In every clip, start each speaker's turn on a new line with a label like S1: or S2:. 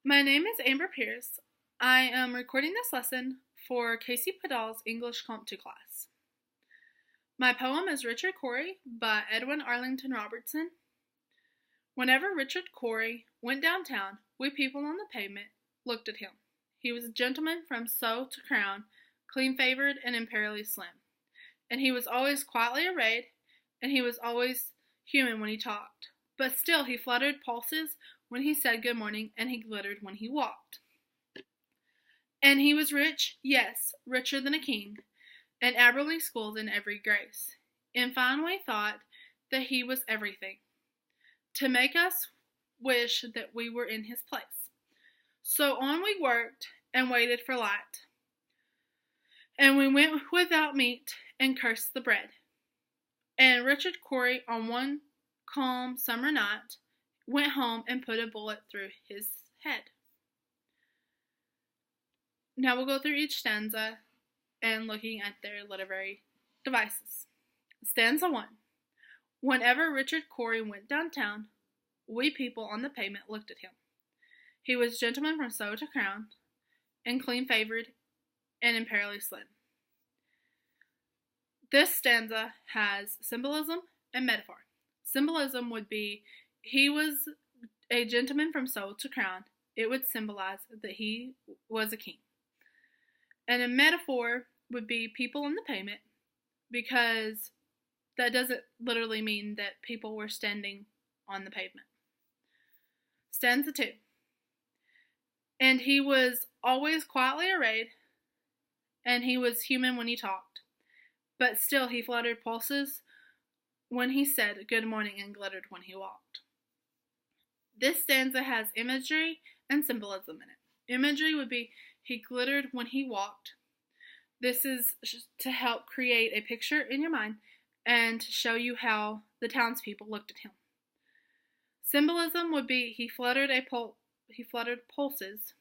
S1: My name is Amber Pierce. I am recording this lesson for Casey Padal's English Comp 2 class. My poem is Richard Cory by Edwin Arlington Robertson. Whenever Richard Cory went downtown, we people on the pavement looked at him. He was a gentleman from soul to crown, clean-favored and imperially slim. And he was always quietly arrayed, and he was always human when he talked. But still he fluttered pulses when he said good morning, and he glittered when he walked. And he was rich, yes, richer than a king, and admirably schooled in every grace. In fine we thought that he was everything, to make us wish that we were in his place. So on we worked and waited for light, and we went without meat and cursed the bread. And Richard Cory, on one calm summer night, went home and put a bullet through his head. Now we'll go through each stanza and looking at their literary devices. Stanza 1. Whenever Richard Cory went downtown, we people on the pavement looked at him. He was gentleman from soul to crown, and clean-favored and imperially slim. This stanza has symbolism and metaphor. Symbolism would be he was a gentleman from soul to crown. It would symbolize that he was a king. And a metaphor would be people on the pavement, because that doesn't literally mean that people were standing on the pavement. Stanza 2. And he was always quietly arrayed, and he was human when he talked. But still he fluttered pulses when he said good morning and glittered when he walked. This stanza has imagery and symbolism in it. Imagery would be he glittered when he walked. This is to help create a picture in your mind and to show you how the townspeople looked at him. Symbolism would be he fluttered pulses.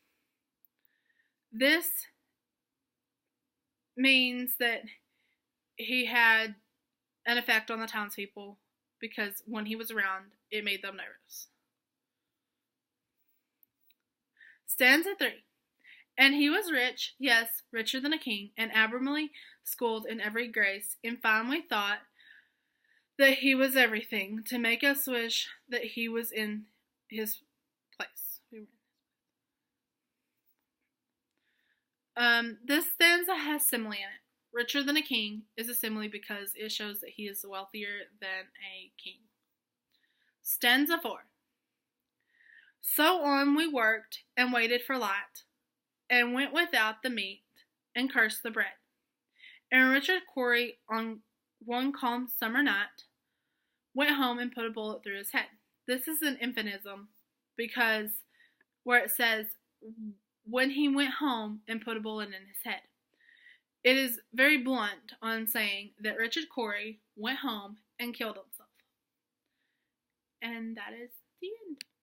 S1: This means that he had an effect on the townspeople, because when he was around, it made them nervous. Stanza 3. And he was rich, yes, richer than a king, and admirably schooled in every grace. In fine we thought that he was everything, to make us wish that he was in his place. This stanza has simile in it. Richer than a king is a simile because it shows that he is wealthier than a king. Stanza 4. So on we worked and waited for light, and went without the meat and cursed the bread. And Richard Cory, on one calm summer night, went home and put a bullet through his head. This is an euphemism, because where it says when he went home and put a bullet in his head, it is very blunt on saying that Richard Cory went home and killed himself. And that is the end.